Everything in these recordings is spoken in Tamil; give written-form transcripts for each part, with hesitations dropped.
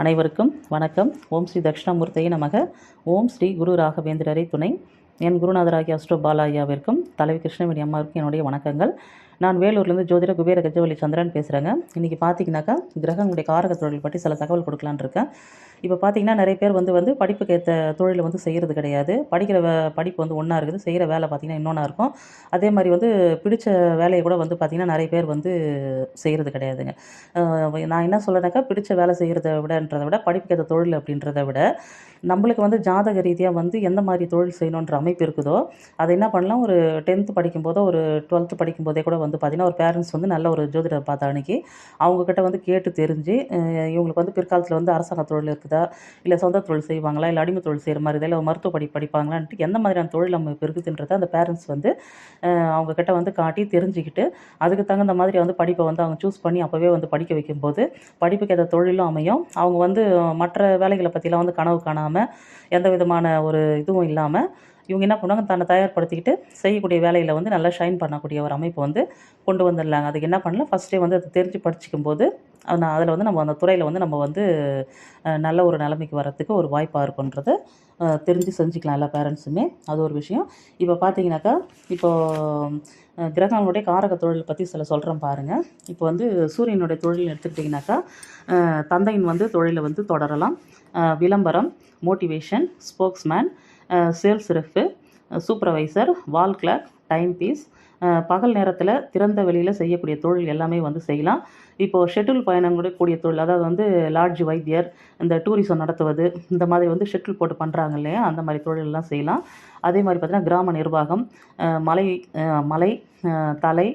அனைவருக்கும் வணக்கம். ஓம் ஸ்ரீ தட்சிணாமூர்த்தியை நமக. ஓம் ஸ்ரீ குரு ராகவேந்திரரை துணை. என் குருநாதராகிய அஸ்ட்ரோ பாலாயாவிற்கும் தலைவி கிருஷ்ணவேணி அம்மாவுக்கும் என்னுடைய வணக்கங்கள். நான் வேலூர்லேருந்து ஜோதிட குபேர கஜவள்ளி சந்திரன் பேசுகிறேங்க. இன்றைக்கி பார்த்தீங்கன்னாக்கா கிரகங்களுடைய காரக தொழில் பற்றி சில தகவல் கொடுக்கலான்னு இருக்கேன். இப்போ பார்த்தீங்கன்னா நிறைய பேர் வந்து படிப்புக்கு ஏற்ற தொழிலை செய்கிறது கிடையாது. படிக்கிற படிப்பு ஒன்றா இருக்குது, செய்கிற வேலை பார்த்திங்கன்னா இன்னொன்றா இருக்கும். அதே மாதிரி பிடிச்ச வேலையை கூட பார்த்திங்கன்னா நிறைய பேர் செய்கிறது கிடையாதுங்க. நான் என்ன சொல்கிறேன்னாக்கா, பிடிச்ச வேலை செய்கிறத விட படிப்புக்கு ஏற்ற தொழில் அப்படின்றத விட நம்மளுக்கு ஜாதக ரீதியாக எந்த மாதிரி தொழில் செய்யணுன்ற அமைப்பு இருக்குதோ அதை என்ன பண்ணலாம், ஒரு 10th படிக்கும்போதோ ஒரு 12th படிக்கும்போதே கூட பார்த்திங்கன்னா ஒரு பேரண்ட்ஸ் நல்ல ஒரு ஜோதிடர் பார்த்த அன்றைக்கி அவங்கக்கிட்ட கேட்டு தெரிஞ்சு இவங்களுக்கு பிற்காலத்தில் அரசாங்க தொழில் இருக்குதா, இல்லை சொந்த தொழில் செய்வாங்களா, இல்லை அடிமை தொழில் செய்கிற மாதிரி இல்லை மருத்துவ படிப்பாங்களான்ட்டு எந்த மாதிரியான தொழில் அமைப்பு இருக்குதுன்றதை அந்த பேரண்ட்ஸ் அவங்கக்கிட்ட காட்டி தெரிஞ்சுக்கிட்டு அதுக்கு தகுந்த மாதிரி படிப்பை அவங்க சூஸ் பண்ணி அப்போவே படிக்க வைக்கும்போது படிப்புக்கு ஏற்ற தொழிலும் அமையும். அவங்க மற்ற வேலைகளை பற்றிலாம் கனவு காணாமல் எந்த விதமான ஒரு இதுவும் இல்லாமல் இவங்க என்ன பண்ணுவாங்க, தன்னை தயார்படுத்திக்கிட்டு செய்யக்கூடிய வேலையில் நல்லா ஷைன் பண்ணக்கூடிய ஒரு அமைப்பு கொண்டு வந்துடலாங்க. அதுக்கு என்ன பண்ணலாம், ஃபஸ்ட்டே அதை தெரிஞ்சு படிச்சிக்கும் போது அதில் நம்ம அந்த துறையில் நம்ம நல்ல ஒரு நிலைமைக்கு வர்றதுக்கு ஒரு வாய்ப்பாக இருக்குன்றதை தெரிஞ்சு செஞ்சுக்கலாம் எல்லா பேரண்ட்ஸுமே. அது ஒரு விஷயம். இப்போ பார்த்தீங்கன்னாக்கா, இப்போது கிரகங்களுடைய காரக தொழில் பற்றி சொல்கிறேன் பாருங்கள். இப்போ சூரியனுடைய தொழில் எடுத்துக்கிட்டிங்கனாக்கா, தந்தையின் தொழிலை தொடரலாம். விளம்பரம், motivation, spokesman, sales rep, supervisor, wall clock, timepiece, பகல் நேரத்தில் திறந்த வெளியில் செய்யக்கூடிய தொழில் எல்லாமே செய்யலாம். இப்போது ஷெட்யூல் பயணம் கூடிய தொழில், அதாவது லாட்ஜ் வைத்தியர், இந்த டூரிசம் நடத்துவது, இந்த மாதிரி ஷெட்யூல் போட்டு பண்ணுறாங்க இல்லையா, அந்த மாதிரி தொழிலெல்லாம் செய்யலாம். அதே மாதிரி பார்த்திங்கன்னா கிராம நிர்வாகம், மலை, தலை,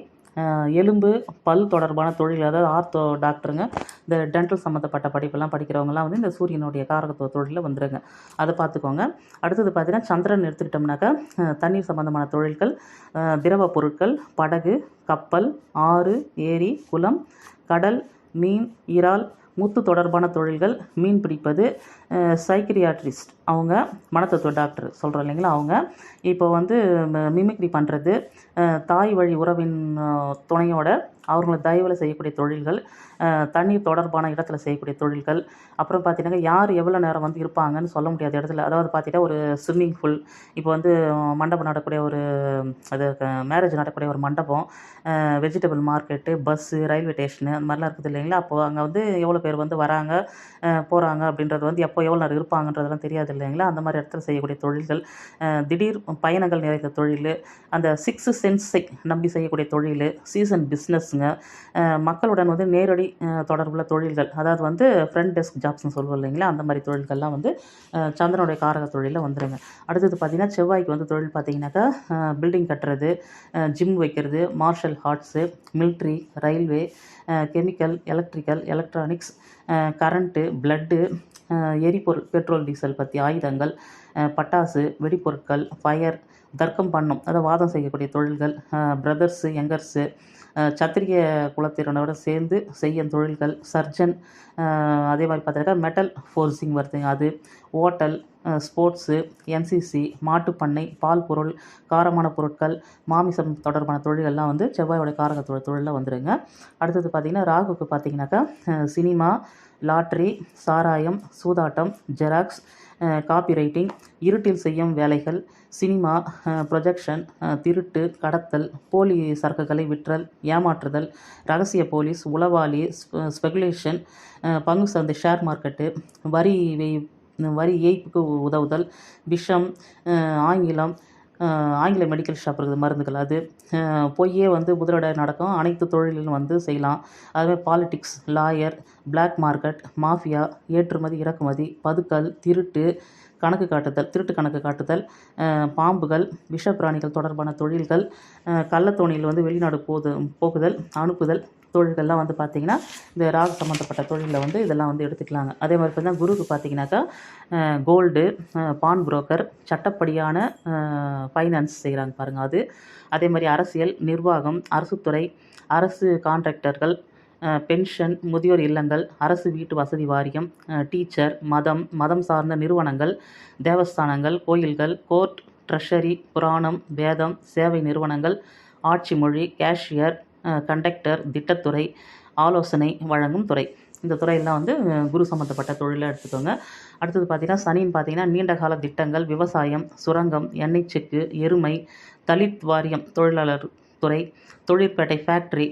எலும்பு, பல் தொடர்பான தொழில், அதாவது ஆர்த்தோ டாக்டருங்க, இந்த டென்டல் சம்மந்தப்பட்ட படிப்பெல்லாம் படிக்கிறவங்கலாம் இந்த சூரியனுடைய காரகத்துவ தொழிலில் வந்துடுங்க. அதை பார்த்துக்கோங்க. அடுத்தது பார்த்திங்கன்னா சந்திரன் எடுத்துக்கிட்டோம்னாக்கா, தண்ணீர் சம்மந்தமான தொழில்கள், திரவ பொருட்கள், படகு, கப்பல், ஆறு, ஏரி, குளம், கடல், மீன், இறால், முத்து தொடர்பான தொழில்கள், மீன் பிடிப்பது, சைக்கிரியாட்ரிஸ்ட் அவங்க மனத்தத்துவ டாக்டர் சொல்கிறோம் இல்லைங்களா, அவங்க இப்போ மிமிக்ரி பண்ணுறது, தாய் வழி உறவின் துணையோட அவங்கள தயவில் செய்யக்கூடிய தொழில்கள், தண்ணீர் தொடர்பான இடத்துல செய்யக்கூடிய தொழில்கள், அப்புறம் பார்த்தீங்கன்னா யார் எவ்வளோ நேரம் இருப்பாங்கன்னு சொல்ல முடியாத இடத்துல, அதாவது பார்த்தீங்கன்னா ஒரு ஸ்விம்மிங் பூல், இப்போ மண்டபம் நடக்கக்கூடிய ஒரு அது மேரேஜ் நடக்கக்கூடிய ஒரு மண்டபம், vegetable market, bus, railway station, அந்த மாதிரிலாம் இருக்குது இல்லைங்களா. அப்போது அங்கே எவ்வளோ பேர் வராங்க போகிறாங்க அப்படின்றது எப்போ எவ்வளோ நேரம் இருப்பாங்கன்றதெல்லாம் தெரியாது இல்லைங்களா. அந்த மாதிரி இடத்துல செய்யக்கூடிய தொழில்கள், திடீர் பயணங்கள் நிறைந்த தொழில், அந்த 6 சென்ஸை நம்பி செய்யக்கூடிய தொழில், சீசன் பிஸ்னஸ்ங்க, மக்களுடன் நேரடி தொடர்புள்ள தொழில்கள், அதாவது ஃப்ரண்ட் டெஸ்க் ஜாப்ஸ்னு சொல்லுவோம் இல்லைங்களா, அந்த மாதிரி தொழில்கள்லாம் சந்திரனுடைய காரக தொழிலில் வந்துடுங்க. அடுத்தது பார்த்திங்கன்னா செவ்வாய்க்கு தொழில் பார்த்திங்கனாக்கா, பில்டிங் கட்டுறது, ஜிம் வைக்கிறது, martial arts, military, railway, chemical, electrical, electronics, current, blood, எரிபொருள், பெட்ரோல் டீசல் பற்றி ஆயுதங்கள், பட்டாசு, வெடிப்பொருட்கள், ஃபயர், தர்க்கம் பண்ணும், அதாவது வாதம் செய்யக்கூடிய தொழில்கள், பிரதர்ஸு, யங்கர்ஸு, சத்திரிய குலத்தினரோட சேர்ந்து செய்யும் தொழில்கள், சர்ஜன், அதே மாதிரி பார்த்தீங்கன்னா மெட்டல் ஃபோர்ஸிங் வருதுங்க, அது, ஓட்டல், ஸ்போர்ட்ஸு, என்சிசி, மாட்டுப்பண்ணை, பால் பொருள், காரமான பொருட்கள், மாமிசம் தொடர்பான தொழில்கள்லாம் செவ்வாயோட காரக தொழிலில் வந்துடுங்க. அடுத்தது பார்த்திங்கன்னா ராகுக்கு பார்த்திங்கனாக்கா, சினிமா, லாட்ரி, சாராயம், சூதாட்டம், ஜெராக்ஸ், காப்பி ரைட்டிங், இருட்டில் செய்யும் வேலைகள், சினிமா, ப்ரொஜெக்ஷன், திருட்டு, கடத்தல், போலி சரக்குகளை விற்றல், ஏமாற்றுதல், ரகசிய போலீஸ், உளவாளி, ஸ்பெகுலேஷன், பங்கு சந்தை, ஷேர் மார்க்கெட்டு, வரி ஏய்ப்புக்கு உதவுதல், விஷம், ஆங்கில மெடிக்கல் ஷாப் இருக்குது, மருந்துகள், அது பொய்யே முதலீடு நடக்கும், அனைத்து தொழிலும் செய்யலாம். அதுவே politics, lawyer, black market, mafia, ஏற்றுமதி இறக்குமதி, பதுக்கல், திருட்டு கணக்கு காட்டுதல், பாம்புகள், விஷப்பிராணிகள் தொடர்பான தொழில்கள், கள்ளத்தோணியில் வெளிநாடு போக்குதல், அனுப்புதல் தொழில்கள்லாம் பார்த்திங்கன்னா இந்த ராகு சம்மந்தப்பட்ட தொழிலில் இதெல்லாம் எடுத்துக்கலாங்க. அதே மாதிரி பார்த்தீங்கன்னா குருக்கு பார்த்திங்கனாக்கா, கோல்டு, பான் புரோக்கர், சட்டப்படியான ஃபைனான்ஸ் செய்கிறாங்க பாருங்கள், அது. அதே மாதிரி அரசியல், நிர்வாகம், அரசுத்துறை, அரசு கான்ட்ராக்டர்கள், பென்ஷன், முதியோர் இல்லங்கள், அரசு வீட்டு வசதி வாரியம், டீச்சர், மதம் சார்ந்த நிறுவனங்கள், தேவஸ்தானங்கள், கோயில்கள், கோர்ட், ட்ரெஷரி, புராணம், வேதம், சேவை நிறுவனங்கள், ஆட்சி மொழி, கேஷியர், கண்டக்டர், திட்டத்துறை, ஆலோசனை வழங்கும் துறை. இந்த துறையெல்லாம் வந்து குரு சம்மந்தப்பட்ட தொழிலாக எடுத்துக்கோங்க. அடுத்தது பார்த்தீங்கன்னா சனின்னு பார்த்தீங்கன்னா நீண்ட கால திட்டங்கள், விவசாயம், சுரங்கம், எண்ணெய் செக்கு, எருமை, தலித் வாரியம், தொழிலாளர் துறை, தொழிற்பேட்டை ஃபேக்ட்ரி,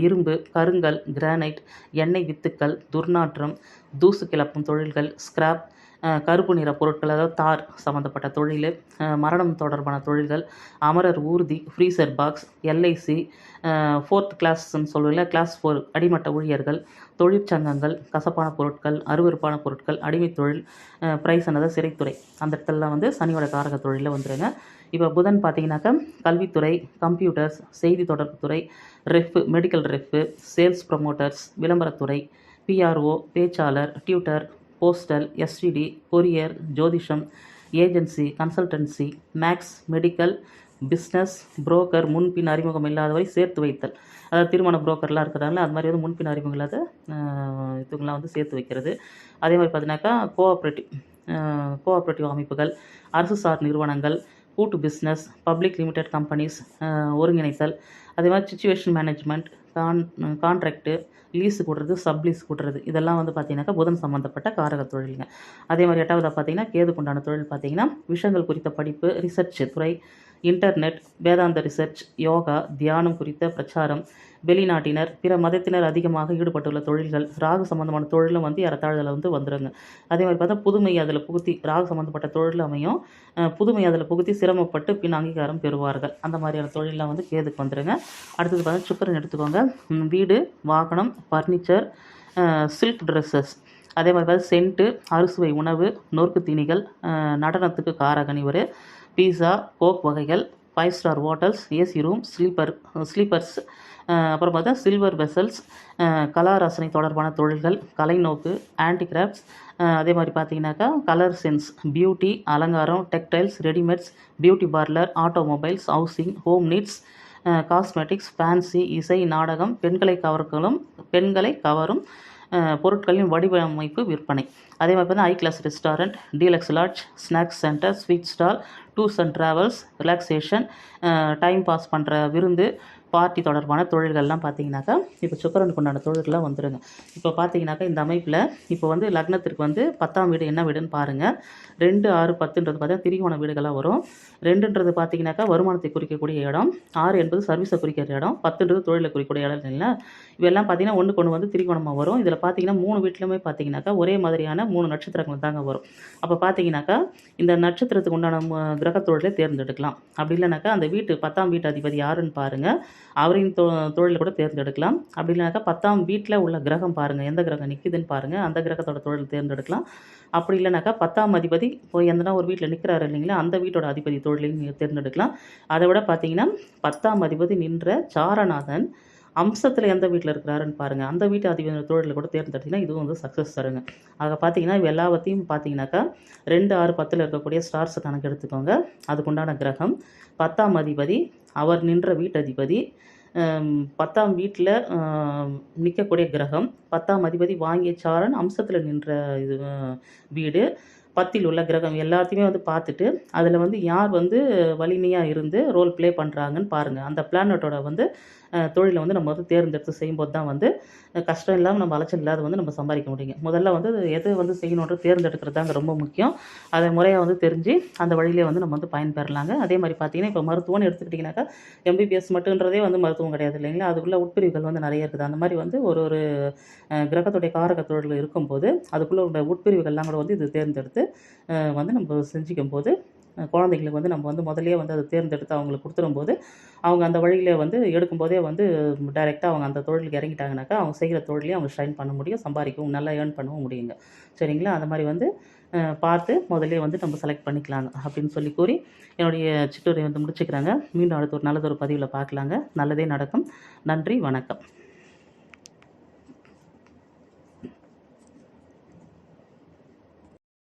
இரும்பு, கருங்கல், கிரானைட், எண்ணெய் வித்துக்கள், துர்நாற்றம், தூசு கிளப்பும் தொழில்கள், ஸ்கிராப், கருப்பு நிற பொருட்கள், அதாவது தார் சம்மந்தப்பட்ட தொழில், மரணம் தொடர்பான தொழில்கள், அமரர் ஊர்தி, ஃப்ரீசர் பாக்ஸ், எல்ஐசி, ஃபோர்த் கிளாஸ்ன்னு சொல்லுவில்ல, கிளாஸ் 4 அடிமட்ட ஊழியர்கள், தொழிற்சங்கங்கள், கசப்பான பொருட்கள், அருவருப்பான பொருட்கள், அடிமை தொழில், பிரைஸ் அதாவது சிறைத்துறை, அந்த இடத்துலலாம் வந்து சனியோட காரக தொழிலில் வந்துடுங்க. இப்போ புதன் பார்த்தீங்கன்னாக்கா கல்வித்துறை, கம்ப்யூட்டர்ஸ், செய்தி தொடர்பு துறை, மெடிக்கல் சேல்ஸ் ப்ரமோட்டர்ஸ், விளம்பரத்துறை, பிஆர்ஓ, பேச்சாளர், டியூட்டர், போஸ்டல், எஸ்டிடி, கொரியர், ஜோதிஷம், ஏஜென்சி, கன்சல்டன்சி, மேக்ஸ், மெடிக்கல், பிஸ்னஸ், புரோக்கர், முன்பின் அறிமுகம் இல்லாதவரை சேர்த்து வைத்தல், அதாவது திருமண புரோக்கர்லாம் இருக்கிறாங்கள அது மாதிரி வந்து முன்பின் அறிமுகம் இல்லாத இதுங்களாம் வந்து சேர்த்து வைக்கிறது. அதே மாதிரி பார்த்தீங்கன்னாக்கா கோஆப்ரேட்டிவ் அமைப்புகள், அரசு சார் நிறுவனங்கள், கூட்டு பிஸ்னஸ், பப்ளிக் லிமிடெட் கம்பெனிஸ், ஒருங்கிணைத்தல், அதே மாதிரி சிச்சுவேஷன் மேனேஜ்மெண்ட், கான்ட்ராக்டு, லீஸு கூடுறது, சப்லீஸ் கூடுறது, இதெல்லாம் வந்து பார்த்தீங்கன்னாக்கா புதன் சம்மந்தப்பட்ட காரக தொழிலுங்க. அதே மாதிரி 8வதாக பார்த்தீங்கன்னா கேதுக்குண்டான தொழில் பார்த்தீங்கன்னா விஷயங்கள் குறித்த படிப்பு, ரிசர்ச் துறை, இன்டர்நெட், வேதாந்த ரிசர்ச், யோகா, தியானம் குறித்த பிரச்சாரம், வெளிநாட்டினர், பிற மதத்தினர் அதிகமாக ஈடுபட்டுள்ள தொழில்கள், ராகு சம்மந்தமான தொழிலும் வந்து ஏறத்தாழ வந்து வந்துடுங்க. அதே மாதிரி பார்த்தா புதுமை அதில் புகுத்தி ராகு சம்மந்தப்பட்ட தொழில் அமையும், புதுமை அதில் புகுத்தி சிரமப்பட்டு பின் அங்கீகாரம் பெறுவார்கள். அந்த மாதிரியான தொழிலெலாம் வந்து கேதுக்கு வந்துடுங்க. அடுத்தது பார்த்தா சுக்கிரன் எடுத்துக்கோங்க. வீடு, வாகனம், ஃபர்னிச்சர், சில்க் ட்ரெஸ்ஸஸ், அதே மாதிரி பார்த்தா சென்ட்டு, அறுசுவை உணவு, நொறுக்கு தீனிகள், நடனத்துக்கு காரகன் இவர், பீஸா, கோக் வகைகள், 5 star hotels, AC room, sleepers, அப்புறம் பார்த்தா சில்வர் வெசல்ஸ், கலாரசனை தொடர்பான தொழில்கள், கலைநோக்கு, ஹேண்டிகிராஃப்ட்ஸ், அதே மாதிரி பார்த்தீங்கன்னாக்கா கலர் சென்ஸ், பியூட்டி, அலங்காரம், textiles, readymades, beauty parlour, automobiles, housing, home needs, cosmetics, fancy, இசை, நாடகம், பெண்களை கவரும் பொருட்களின் வடிவமைப்பு, விற்பனை. அதே மாதிரி பார்த்தா ஐ class restaurant, deluxe lodge, snacks centre, sweet stall, tours and travels, relaxation, time pass பண்ணுற விருந்து, பார்ட்டி தொடர்பான தொழில்கள்லாம் பார்த்தீங்கன்னாக்கா இப்போ சுக்கிரனுக்கு உண்டான தொழில்கள்லாம் வந்துடுங்க. இப்போ பார்த்தீங்கன்னாக்கா இந்த அமைப்பில் இப்போ வந்து லக்னத்திற்கு வந்து 10ஆம் வீடு என்ன வீடுன்னு பாருங்கள். 2, 6, 10ன்றது பார்த்தீங்கன்னா திரிகோண வீடுகளாக வரும். 2ன்றது பார்த்தீங்கன்னாக்கா வருமானத்தை குறிக்கக்கூடிய இடம், 6 என்பது சர்வீஸை குறிக்கிற இடம், 10ன்றது தொழிலை குறிக்கக்கூடிய இடம் இல்லைங்களா. இவெல்லாம் பார்த்தீங்கன்னா ஒன்றுக்கு ஒன்று வந்து திரிகோணமாக வரும். இதில் பார்த்தீங்கன்னா 3 வீட்டிலுமே பார்த்தீங்கன்னாக்கா ஒரே மாதிரியான 3 நட்சத்திரங்கள் தாங்க வரும். அப்போ பார்த்தீங்கன்னாக்கா இந்த நட்சத்திரத்துக்கு உண்டான கிரக தொழிலை தேர்ந்தெடுக்கலாம். அப்படி இல்லைனாக்கா அந்த 10ஆம் வீட்டு அதிபதி யாருன்னு பாருங்கள், அவரின் தொழிலை கூட தேர்ந்தெடுக்கலாம். அப்படி இல்லைனாக்கா 10ஆம் வீட்டில் உள்ள கிரகம் பாருங்கள், எந்த கிரகம் நிற்குதுன்னு பாருங்கள், அந்த கிரகத்தோட தொழில் தேர்ந்தெடுக்கலாம். அப்படி இல்லைனாக்கா 10ஆம் அதிபதி போய் எந்தனா ஒரு வீட்டில் நிற்கிறாரு இல்லைங்களா, அந்த வீட்டோட அதிபதி தொழிலையும் நீங்கள் தேர்ந்தெடுக்கலாம். அதை விட பார்த்தீங்கன்னா 10ஆம் அதிபதி நின்ற சாரநாதன் அம்சத்தில் எந்த வீட்டில் இருக்கிறாருன்னு பாருங்கள், அந்த வீட்டு அதிபதி தொழிலில் கூட தேர்ந்தெடுத்திங்கன்னா இதுவும் வந்து சக்ஸஸ் தருங்க. ஆக பார்த்தீங்கன்னா இவ எல்லாத்தையும் பார்த்தீங்கன்னாக்கா 2, 6, 10ல் இருக்கக்கூடிய ஸ்டார்ஸை கணக்கு எடுத்துக்கோங்க. அதுக்குண்டான கிரகம், 10ஆம் அதிபதி, அவர் நின்ற வீட்டதிபதி, 10ஆம் வீட்டில் நிற்கக்கூடிய கிரகம், 10ஆம் அதிபதி வாங்கிய சாரன் அம்சத்தில் நின்ற இது வீடு, 10ல் உள்ள கிரகம் எல்லாத்தையுமே வந்து பார்த்துட்டு அதில் வந்து யார் வந்து வலிமையாக இருந்து ரோல் ப்ளே பண்ணுறாங்கன்னு பாருங்கள். அந்த பிளானட்டோட வந்து தொழிலை வந்து நம்ம வந்து தேர்ந்தெடுத்து செய்யும்போது தான் வந்து கஷ்டம் இல்லாமல் நம்ம அலைச்சல் இல்லாத வந்து நம்ம சம்பாதிக்க முடியுங்க. முதல்ல வந்து எது வந்து செய்யணுன்ற தேர்ந்தெடுக்கிறது தாங்க ரொம்ப முக்கியம். அதை முறையாக வந்து தெரிஞ்சு அந்த வழியிலே வந்து நம்ம வந்து பயன்பெறலாங்க. அதே மாதிரி பார்த்தீங்கன்னா இப்போ மருத்துவம்னு எடுத்துக்கிட்டிங்கனாக்கா எம்பிபிஎஸ் மட்டுன்றதே வந்து மருத்துவம் கிடையாது இல்லைங்களா, அதுக்குள்ளே உட்பிரிவுகள் வந்து நிறைய இருக்குது. அந்த மாதிரி வந்து ஒரு கிரகத்துடைய காரக தொழில் இருக்கும்போது அதுக்குள்ளே உள்ள உட்பிரிவுகள்லாம் கூட வந்து இது தேர்ந்தெடுத்து வந்து நம்ம செஞ்சுக்கும் போது குழந்தைங்களுக்கு வந்து நம்ம வந்து முதலே வந்து அதை தேர்ந்தெடுத்து அவங்களுக்கு கொடுத்துரும்போது அவங்க அந்த வழியில் வந்து எடுக்கும்போதே வந்து டைரெக்டாக அவங்க அந்த தொழிலுக்கு இறங்கிட்டாங்கனாக்கா அவங்க செய்கிற தொழிலையும் அவங்க ஷைன் பண்ண முடியும், சம்பாதிக்கவும் நல்லா ஏர்ன் பண்ணவும் முடியுங்க. சரிங்களா, அந்த மாதிரி வந்து பார்த்து முதலே வந்து நம்ம செலக்ட் பண்ணிக்கலாங்க அப்படின்னு சொல்லி கூறி என்னுடைய சிற்றுரை வந்து முடிச்சுக்கிறாங்க. மீண்டும் அடுத்த ஒரு நல்லதொரு பதிவில் பார்க்கலாங்க. நல்லதே நடக்கும். நன்றி, வணக்கம்.